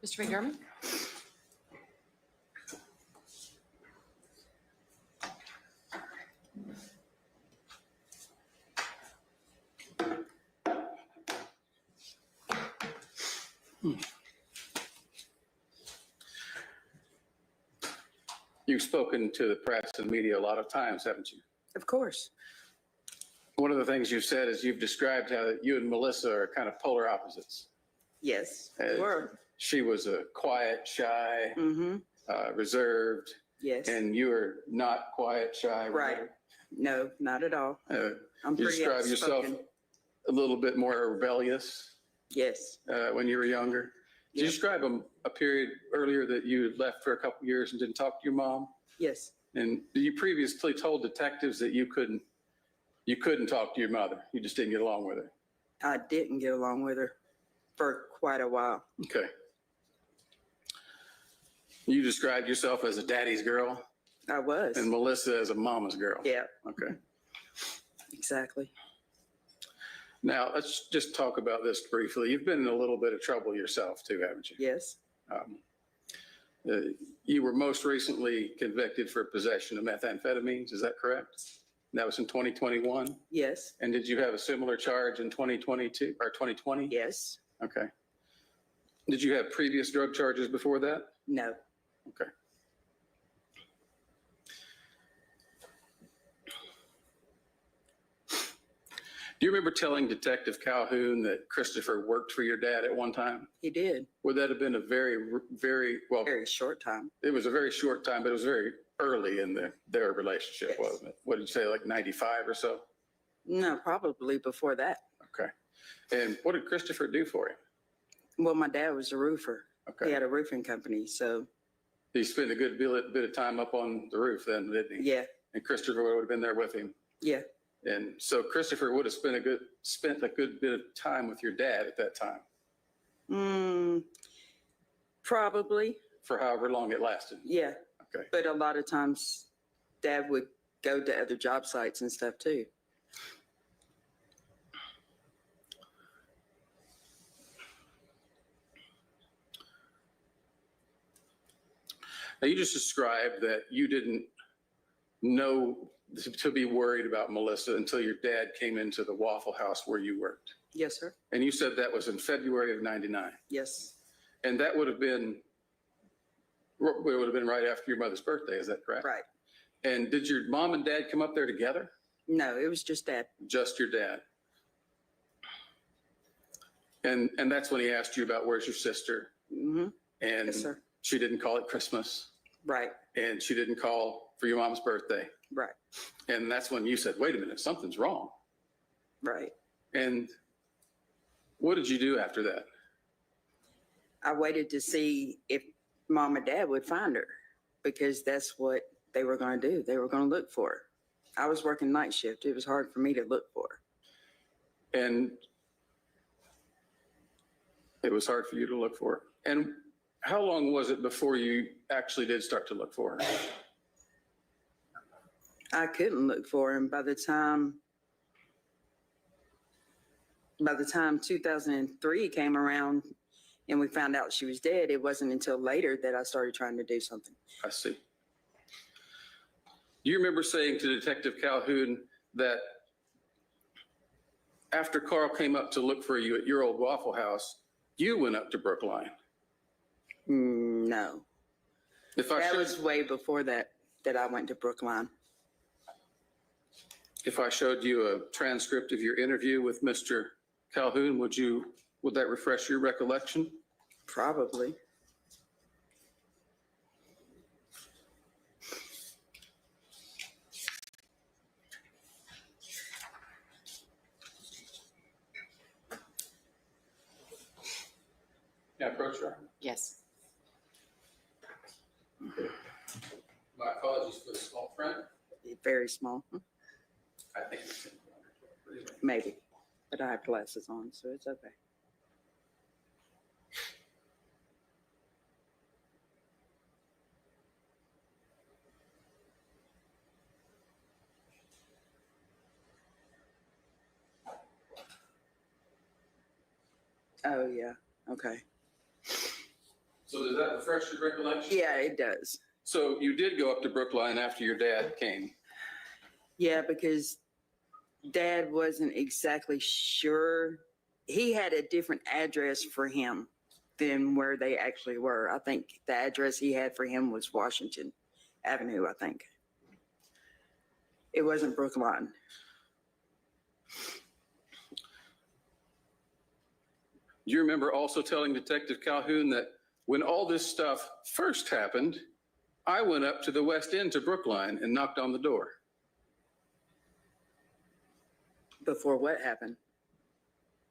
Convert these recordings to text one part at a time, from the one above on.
Mr. McDermott? You've spoken to the press and media a lot of times, haven't you? Of course. One of the things you've said is you've described how you and Melissa are kind of polar opposites. Yes, we were. She was a quiet, shy, reserved. Yes. And you are not quiet, shy. Right. No, not at all. I'm You pretty describe yourself outspoken. a little bit more rebellious Yes. when you were younger. Did you Yes. describe a period earlier that you had left for a couple of years and didn't talk to your mom? Yes. And you previously told detectives that you couldn't talk to your mother. You just didn't get along with her. I didn't get along with her for quite a while. Okay. You described yourself as a daddy's girl I was. and Melissa as a mama's girl. Yeah, Okay. exactly. Now let's just talk about this briefly. You've been in a little bit of trouble yourself too, haven't you? Yes. You were most recently convicted for possession of methamphetamines. Is that correct? That was in 2021. Yes. And did you have a similar charge in 2022 or 2020? Yes. Okay. Did you have previous drug charges before that? No. Okay. Do you remember telling Detective Calhoun that Christopher worked for your dad at one time? He did. Would that have been a very, well, Very short time. it was a very short time, but it was very early in their relationship, Yes. wasn't it? What did you say, like 95 or so? No, probably before that. Okay. And what did Christopher do for you? Well, my dad was a roofer. Okay. He had a roofing company. So, He spent a good bit of time up on the roof then, didn't he? yeah. And Christopher would have been there with him. Yeah. And so Christopher would have spent a good bit of time with your dad at that time. Probably. For however long it lasted. Yeah. Okay. But a lot of times Dad would go to other job sites and stuff too. Now you just described that you didn't know to be worried about Melissa until your dad came into the Waffle House where you worked. Yes, sir. And you said that was in February of 99. Yes. And that would have been right after your mother's birthday. Is that correct? Right. And did your mom and dad come up there together? No, it was just Dad. Just your dad. And that's when he asked you about where's your sister? Mm-hmm. And Yes, sir. she didn't call it Christmas. Right. And she didn't call for your mom's birthday. Right. And that's when you said, wait a minute, something's wrong. Right. And what did you do after that? I waited to see if Mom and Dad would find her because that's what they were going to do. They were going to look for her. I was working night shift. It was hard for me to look for her. And it was hard for you to look for her. And how long was it before you actually did start to look for her? I couldn't look for him by the time 2003 came around and we found out she was dead. It wasn't until later that I started trying to do something. I see. Do you remember saying to Detective Calhoun that after Carl came up to look for you at your old Waffle House, you went up to Brookline? No. That was If way before that I went to Brookline. I showed you a transcript of your interview with Mr. Calhoun, would that refresh your recollection? Probably. Yeah, approach her. Yes. My apologies for the small print. Very small. I think it's in front. Maybe. But I have glasses on, so it's okay. Oh, yeah. Okay. So does that refresh your recollection? Yeah, it does. So you did go up to Brookline after your dad came. Yeah, because Dad wasn't exactly sure. He had a different address for him than where they actually were. I think the address he had for him was Washington Avenue, I think. It wasn't Brookline. Do you remember also telling Detective Calhoun that when all this stuff first happened, I went up to the West End to Brookline and knocked on the door? Before what happened?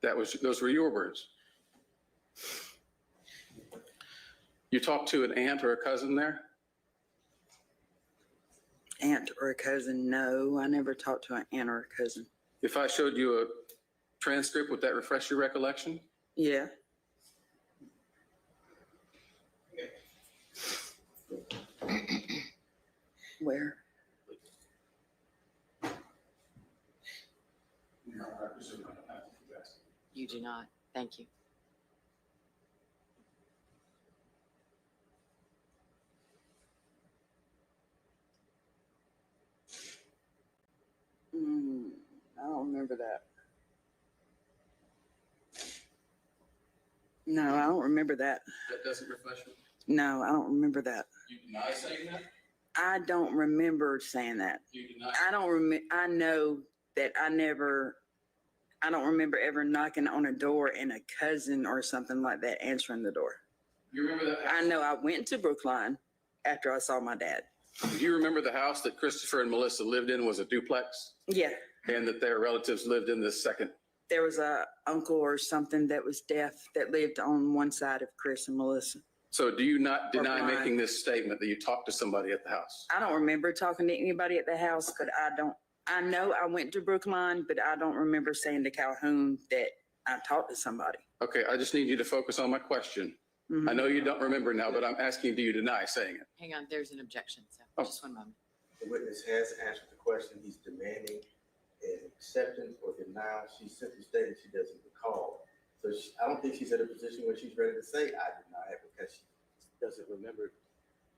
Those were your words. You talked to an aunt or a cousin there? Aunt or a cousin? No, I never talked to an aunt or a cousin. If I showed you a transcript, would that refresh your recollection? Yeah. Where? You do not. Thank you. I don't remember that. No, I don't remember that. That doesn't refresh you? No, I don't remember that. You deny saying that? I don't remember saying that. You deny? I don't remember. I know that I don't remember ever knocking on a door and a cousin or something like that answering the door. You remember that house? I know I went to Brookline after I saw my dad. Do you remember the house that Christopher and Melissa lived in was a duplex? Yeah. And that their relatives lived in this second? There was a uncle or something that was deaf that lived on one side of Chris and Melissa. So do you not deny blind. making this statement that you talked to somebody at the house? I don't remember talking to anybody at the house, but I know I went to Brookline, but I don't remember saying to Calhoun that I talked to somebody. Okay, I just need you to focus on my question. Mhm. I know you don't remember now, but I'm asking, do you deny saying it? Hang on, there's an objection, so Oh. just one moment. The witness has answered the question. He's demanding an acceptance or denial. She simply stated she doesn't recall. So I don't think she's in a position where she's ready to say, I deny it, because she doesn't remember.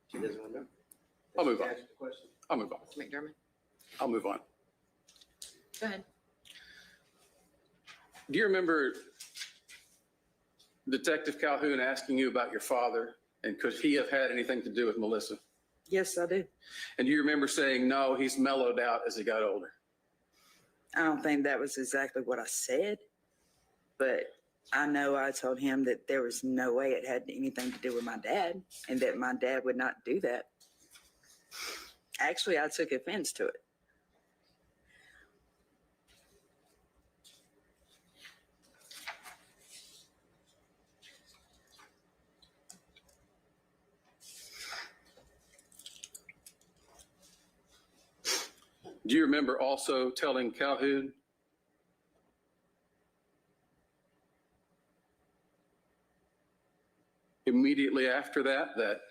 She doesn't remember. I'll move She's on. answered the question. I'll move on. Mr. McDermott, I'll move on. go ahead. Do you remember Detective Calhoun asking you about your father and could he have had anything to do with Melissa? Yes, I do. And do you remember saying, no, he's mellowed out as he got older? I don't think that was exactly what I said, but I know I told him that there was no way it had anything to do with my dad and that my dad would not do that. Actually, I took offense to it. Do you remember also telling Calhoun immediately after that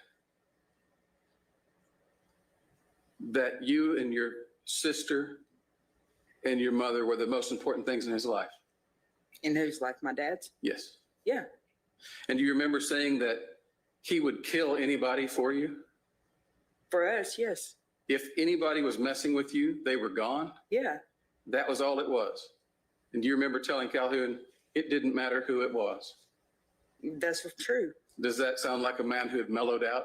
you and your sister and your mother were the most important things in his life? In whose life? My dad's? Yes. Yeah. And do you remember saying that he would kill anybody for you? For us, yes. If anybody was messing with you, they were gone? Yeah. That was all it was. And do you remember telling Calhoun it didn't matter who it was? That's true. Does that sound like a man who had mellowed out?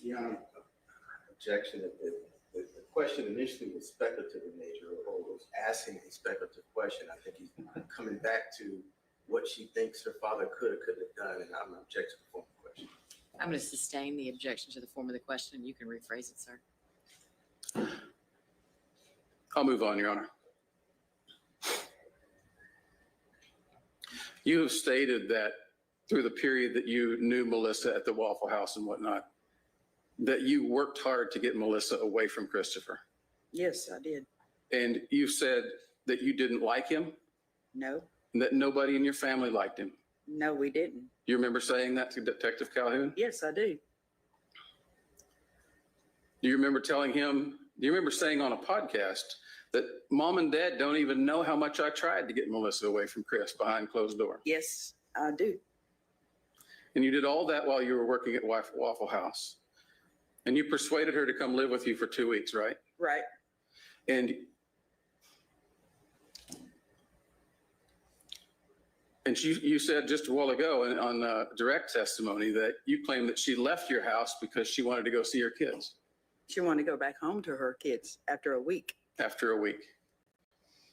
Yeah. Objection. The question initially was speculative in nature, or was asking a speculative question. I think he's coming back to what she thinks her father could or couldn't have done, and I'm objecting to the form of the question. I'm going to sustain the objection to the form of the question. You can rephrase it, sir. I'll move on, Your Honor. You have stated that through the period that you knew Melissa at the Waffle House and whatnot, that you worked hard to get Melissa away from Christopher. Yes, I did. And you said that you didn't like him, No, and that nobody in your family liked him. no, we didn't. You remember saying that to Detective Calhoun? Yes, I do. Do you remember saying on a podcast that mom and dad don't even know how much I tried to get Melissa away from Chris behind closed doors? Yes, I do. And you did all that while you were working at Waffle House. And you persuaded her to come live with you for 2 weeks, right? Right. And you said just a while ago on direct testimony that you claimed that she left your house because she wanted to go see her kids She wanted to go back home to her kids after a week. after a week.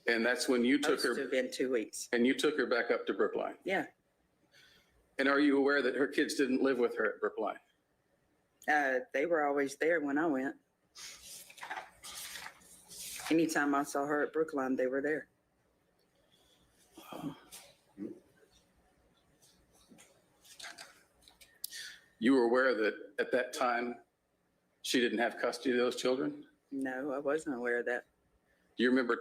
And that's when you took Supposed to her, have been 2 weeks. and you took her back up to Brookline. Yeah. And are you aware that her kids didn't live with her at Brookline? They were always there when I went. Anytime I saw her at Brookline, they were there. You were aware that at that time she didn't have custody of those children? No, I wasn't aware of that. Do you remember?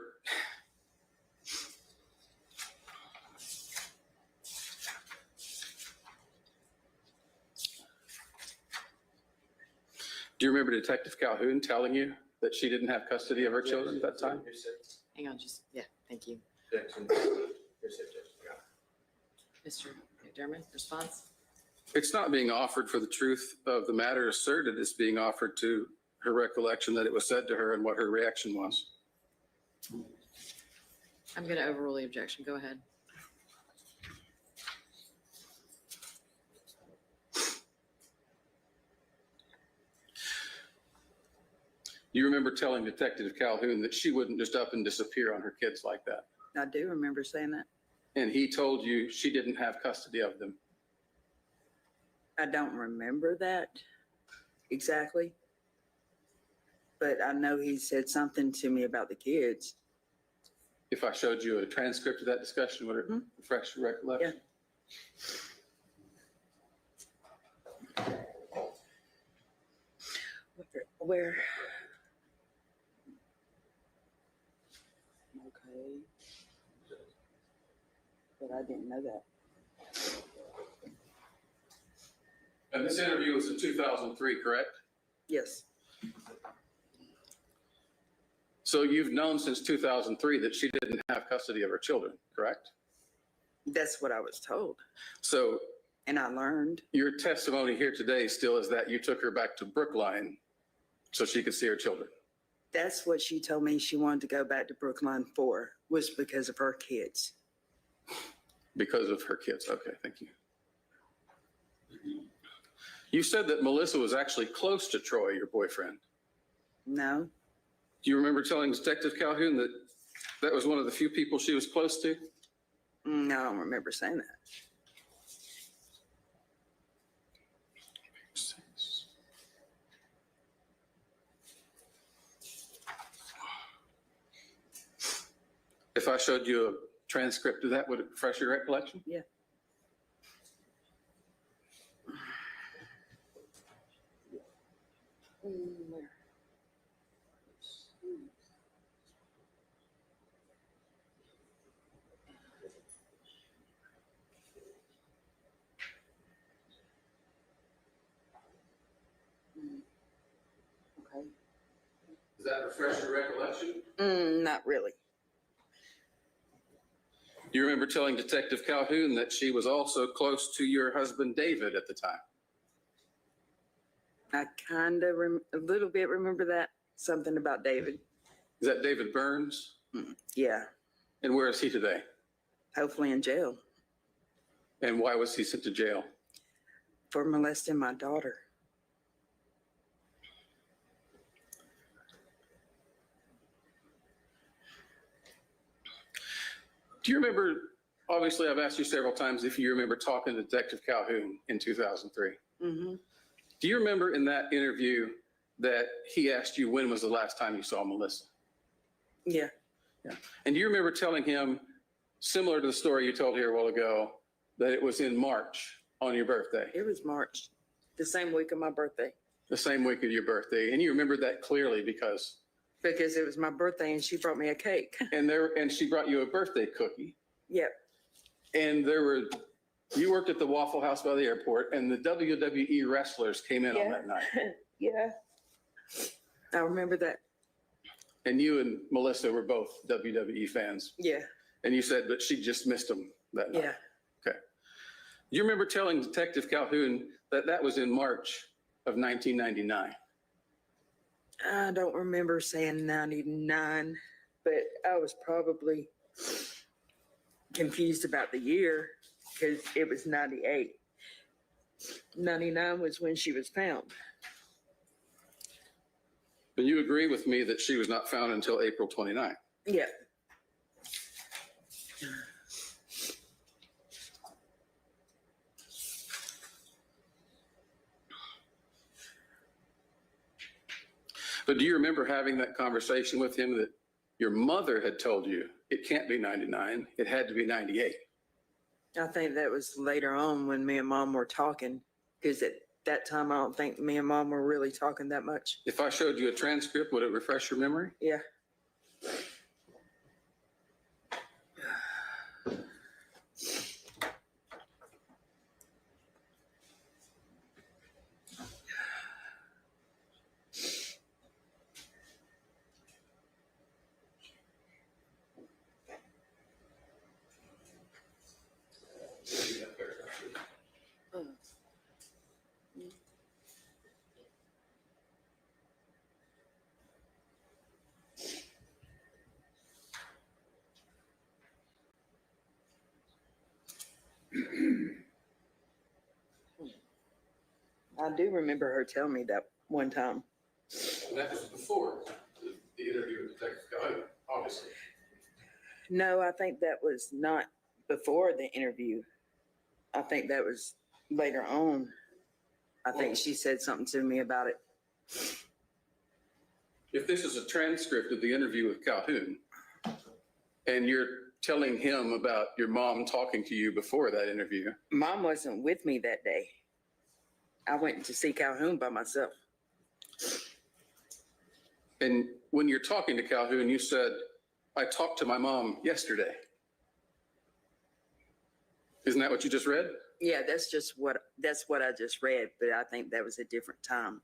Do you remember Detective Calhoun telling you that she didn't have custody of her children at that time? Hang on, yeah, thank you. Objection. Here's objection. Mr. McDermott, response? It's not being offered for the truth of the matter asserted. It's being offered to her recollection that it was said to her and what her reaction was. I'm going to overrule the objection. Go ahead. Do you remember telling Detective Calhoun that she wouldn't just up and disappear on her kids like that? I do remember saying that. And he told you she didn't have custody of them. I don't remember that exactly. But I know he said something to me about the kids. If I showed you a transcript of that discussion, would it refresh your recollection? Where? Okay. But I didn't know that. And this interview was in 2003, correct? Yes. So you've known since 2003 that she didn't have custody of her children, correct? That's what I was told. So And I learned. your testimony here today still is that you took her back to Brookline so she could see her children. That's what she told me she wanted to go back to Brookline for, was because of her kids. Because of her kids. Okay, thank you. You said that Melissa was actually close to Troy, your boyfriend. No, Do you remember telling Detective Calhoun that that was one of the few people she was close to? I don't remember saying that. If I showed you a transcript of that, would it refresh your recollection? Yeah. Where? Okay. Does that refresh your recollection? Not really. Do you remember telling Detective Calhoun that she was also close to your husband, David, at the time? I kind of a little bit remember that. Something about David. Is that David Burns? Yeah. And where is he today? Hopefully in jail And why was he sent to jail? for molesting my daughter. Do you remember, obviously I've asked you several times if you remember talking to Detective Calhoun in 2003. Mm-hmm. Do you remember in that interview that he asked you when was the last time you saw Melissa? Yeah. And do you remember telling him, similar to the story you told here a while ago, that it was in March on your birthday, It was March, the same week of my birthday, the same week of your birthday? And you remember that clearly because because it was my birthday and she brought me a cake. and she brought you a birthday cookie. Yep. And you worked at the Waffle House by the airport, and the WWE wrestlers came in on that night. Yeah. I remember that. And you and Melissa were both WWE fans. Yeah. And you said, but she just missed them that night. Yeah. You remember telling Detective Calhoun that that was in March of 1999? I don't remember saying 99, but I was probably confused about the year because it was 98. 99 was when she was found. But you agree with me that she was not found until April 29th? Yeah. But do you remember having that conversation with him that your mother had told you it can't be 99, it had to be 98? I think that was later on when me and Mom were talking, because at that time I don't think me and Mom were really talking that much. If I showed you a transcript, would it refresh your memory? Yeah. I do remember her telling me that one time. And that was before the interview with Detective Calhoun, obviously. No, I think that was not before the interview. I think that was later on. I think she said something to me about it. If this is a transcript of the interview with Calhoun, and you're telling him about your mom talking to you before that interview, Mom wasn't with me that day. I went to see Calhoun by myself. and when you're talking to Calhoun, you said, I talked to my mom yesterday. Isn't that what you just read? Yeah, that's what I just read, but I think that was a different time.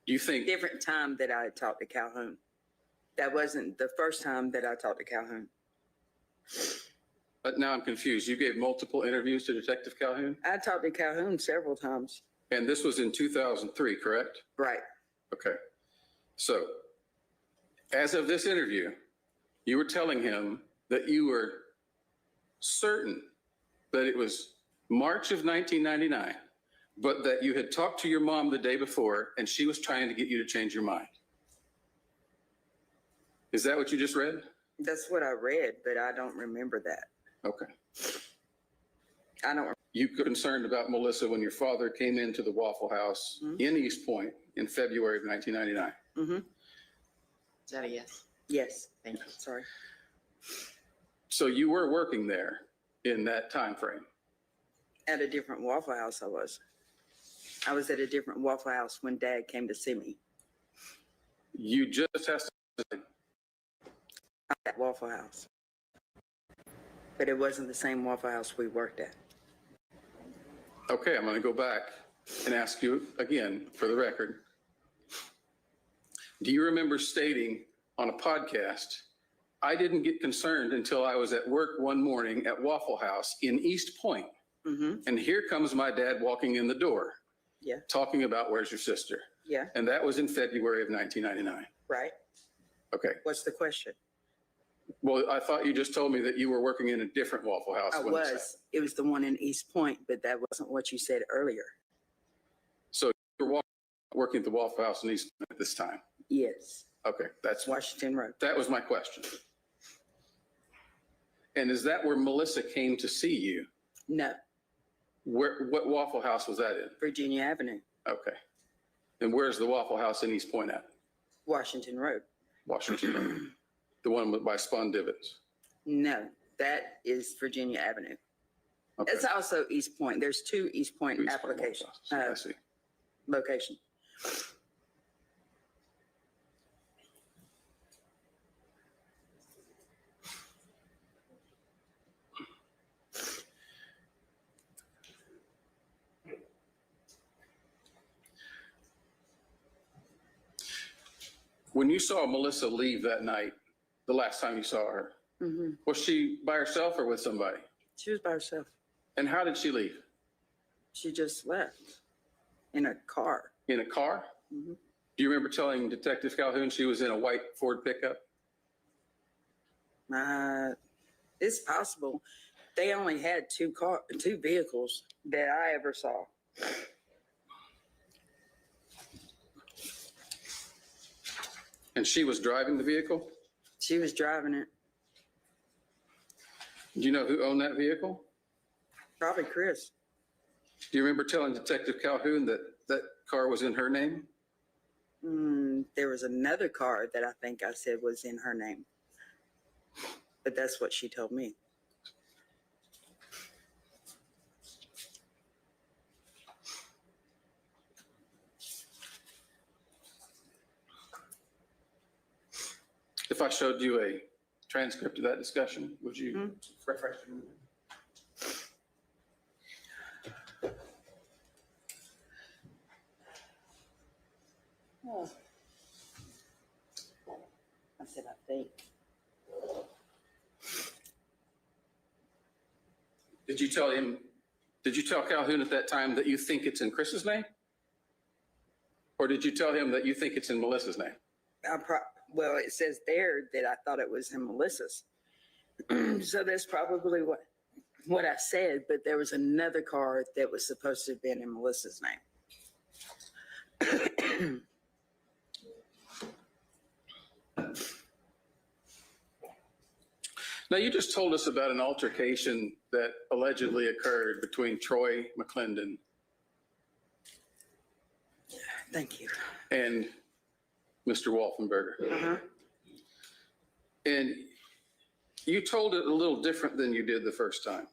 Do you think, Different time that I talked to Calhoun. That wasn't the first time that I talked to Calhoun. but now I'm confused. You gave multiple interviews to Detective Calhoun, I talked to Calhoun several times. and this was in 2003, correct? Right. Okay. So as of this interview, you were telling him that you were certain that it was March of 1999, but that you had talked to your mom the day before and she was trying to get you to change your mind. Is that what you just read? That's what I read, but I don't remember that. Okay. I don't. You concerned about Melissa when your father came into the Waffle House in East Point in February of 1999. Mm-hmm. Is that a yes? Yes. Thank you. Sorry. So you were working there in that time frame. At a different Waffle House I was. I was at a different Waffle House when Dad came to see me. You just have to, At Waffle House. But it wasn't the same Waffle House we worked at. okay, I'm going to go back and ask you again for the record. Do you remember stating on a podcast, I didn't get concerned until I was at work one morning at Waffle House in East Point, Mm-hmm. and here comes my dad walking in the door, Yeah. talking about where's your sister? Yeah. And that was in February of 1999. Right. Okay. What's the question? Well, I thought you just told me that you were working in a different Waffle House. I when this was. It was the one in East Point, but that wasn't what you said earlier. So you were working at the Waffle House in East Point at this time. Yes. Okay, Washington Road. that was my question. And is that where Melissa came to see you? No. What Waffle House was that in? Virginia Avenue. Okay. And where's the Waffle House in East Point at? Washington Road. Washington Road. The one by Spun Divots. No, that is Virginia Avenue. Okay. It's also East Point. There's two East Point East Point applications, Waffle House. I see. location. When you saw Melissa leave that night, the last time you saw her, Mm-hmm. was she by herself or with somebody? She was by herself. And how did she leave? She just left in a car. In a car? Mhm. Do you remember telling Detective Calhoun she was in a white Ford pickup? It's possible. They only had two vehicles that I ever saw. And she was driving the vehicle? She was driving it. Do you know who owned that vehicle? Probably Chris. Do you remember telling Detective Calhoun that that car was in her name? There was another car that I think I said was in her name. But that's what she told me. If I showed you a transcript of that discussion, would you refresh your memory? Oh. I said, I think. Did you tell Calhoun at that time that you think it's in Chris's name? Or did you tell him that you think it's in Melissa's name? Well, it says there that I thought it was in Melissa's. So that's probably what I said, but there was another car that was supposed to have been in Melissa's name. Now, you just told us about an altercation that allegedly occurred between Troy McClendon Thank you. and Mr. Wolfenbarger. Uh-huh. And you told it a little different than you did the first time.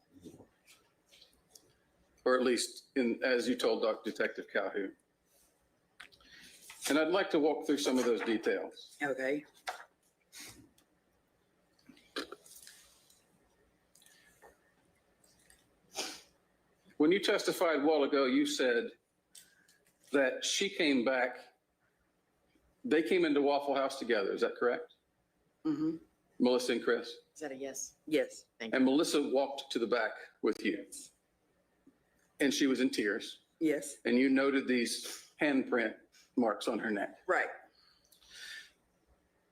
Or at least as you told Detective Calhoun. And I'd like to walk through some of those details. Okay. When you testified a while ago, you said that she came back, they came into Waffle House together, is that correct? Mm-hmm. Melissa and Chris? Is that a yes? Yes. Thank you. And Melissa walked to the back with you. And she was in tears. Yes. And you noted these handprint marks on her neck. Right.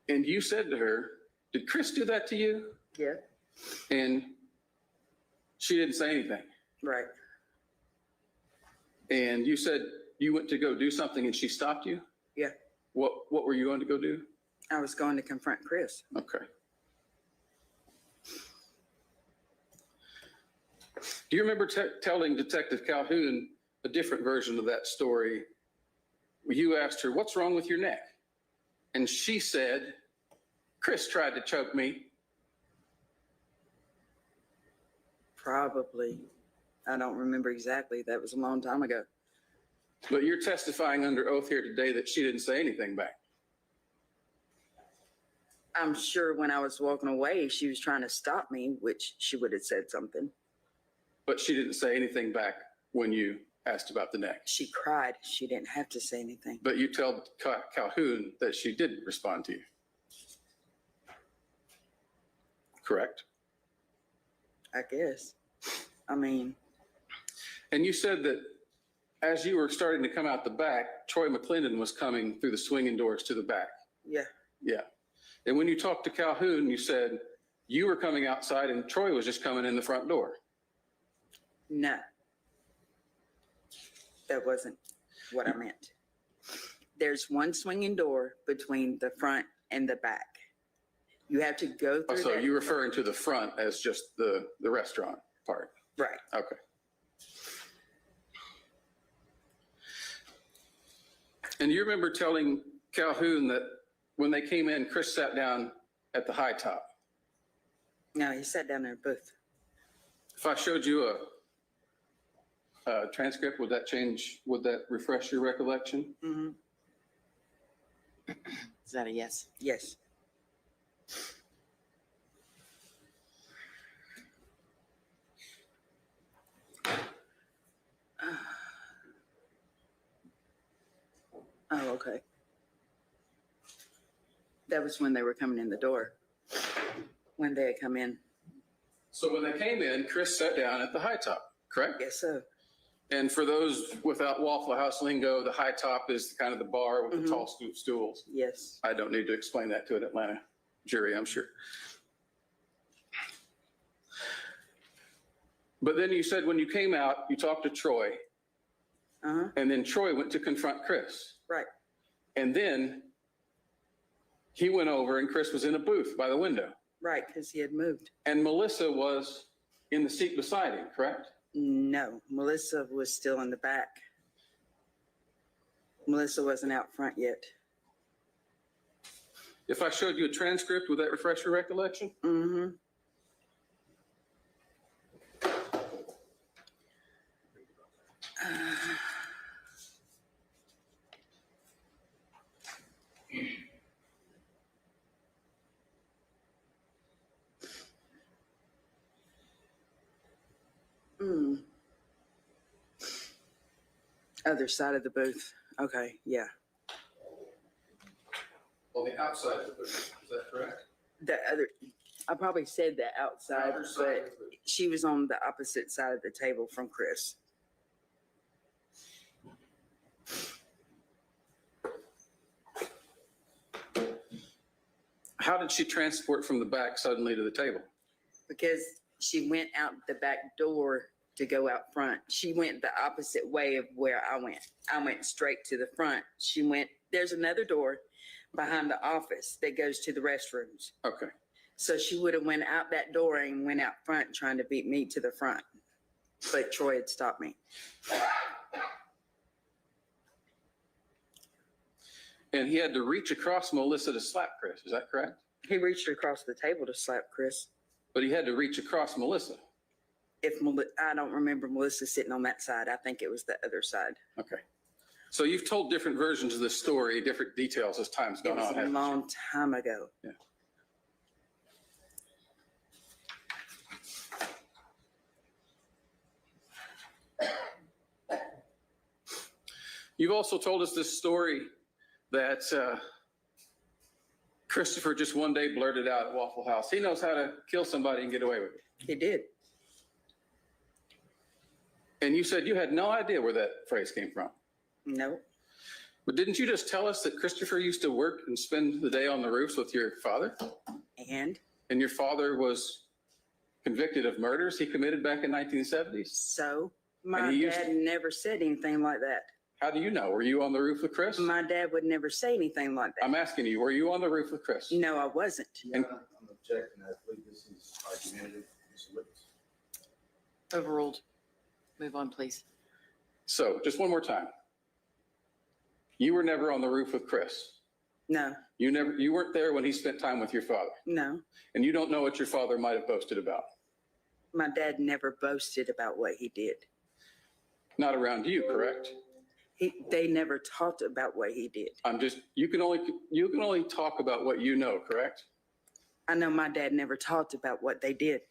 And you said to her, did Chris do that to you? Yeah. And she didn't say anything. Right. And you said you went to go do something and she stopped you? Yeah. What were you going to go do? I was going to confront Chris. Okay. Do you remember telling Detective Calhoun a different version of that story? You asked her, what's wrong with your neck? And she said, Chris tried to choke me. Probably. I don't remember exactly. That was a long time ago. But you're testifying under oath here today that she didn't say anything back. I'm sure when I was walking away, she was trying to stop me, which she would have said something. But she didn't say anything back when you asked about the neck. She cried. She didn't have to say anything. But you told Calhoun that she did respond to you. Correct? I guess. I mean, And you said that as you were starting to come out the back, Troy McClendon was coming through the swinging doors to the back. yeah. Yeah. And when you talked to Calhoun, you said you were coming outside and Troy was just coming in the front door. No. That wasn't what I meant. There's one swinging door between the front and the back. You have to go Oh, through so that. you're referring to the front as just the restaurant part. Right. Okay. And you remember telling Calhoun that when they came in, Chris sat down at the high top. No, he sat down in a booth. If I showed you a transcript, would that refresh your recollection? Mm-hmm. Is that a yes? Yes. Oh, okay. That was when they were coming in the door. When they had come in. So when they came in, Chris sat down at the high top, correct? Yes, so. And for those without Waffle House lingo, the high top is kind of the bar with the tall stools. Yes. I don't need to explain that to an Atlanta jury, I'm sure. But then you said when you came out, you talked to Troy, Uh-huh. and then Troy went to confront Chris. Right. And then he went over and Chris was in a booth by the window. Right, because he had moved. And Melissa was in the seat beside him, correct? No, Melissa was still in the back. Melissa wasn't out front yet. If I showed you a transcript, would that refresh your recollection? Mm-hmm. Other side of the booth. Okay, yeah. On the outside of the booth, is that correct? The other, I probably said that outside, Outer side of but the booth. she was on the opposite side of the table from Chris. How did she transport from the back suddenly to the table? Because she went out the back door to go out front. She went the opposite way of where I went. I went straight to the front. She went, there's another door behind the office that goes to the restrooms. Okay. So she would have went out that door and went out front trying to beat me to the front. But Troy had stopped me. And he had to reach across Melissa to slap Chris, is that correct? He reached across the table to slap Chris. But he had to reach across Melissa. I don't remember Melissa sitting on that side. I think it was the other side. Okay. So you've told different versions of this story, different details as time's It gone was on. a haven't you? long time ago. Yeah. You've also told us this story that Christopher just one day blurted out at Waffle House. He knows how to kill somebody and get away with it. He did. And you said you had no idea where that phrase came from. No. But didn't you just tell us that Christopher used to work and spend the day on the roofs with your father? And And your father was convicted of murders he committed back in 1970s? so my And he used dad never said anything like that. How do you know? Were you on the roof with Chris? My dad would never say anything like that. I'm asking you, were you on the roof with Chris? No, I wasn't. Yeah, I'm objecting. I believe this is argumentative. Mr. Witness. Overruled. Move on, please. So just one more time. You were never on the roof with Chris. No, You weren't there when he spent time with your father. no. And you don't know what your father might have boasted about. My dad never boasted about what he did. Not around you, correct? They never talked about what he did. You can only talk about what you know, correct? I know my dad never talked about what they did.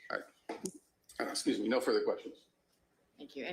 Excuse me, no further questions. Thank you.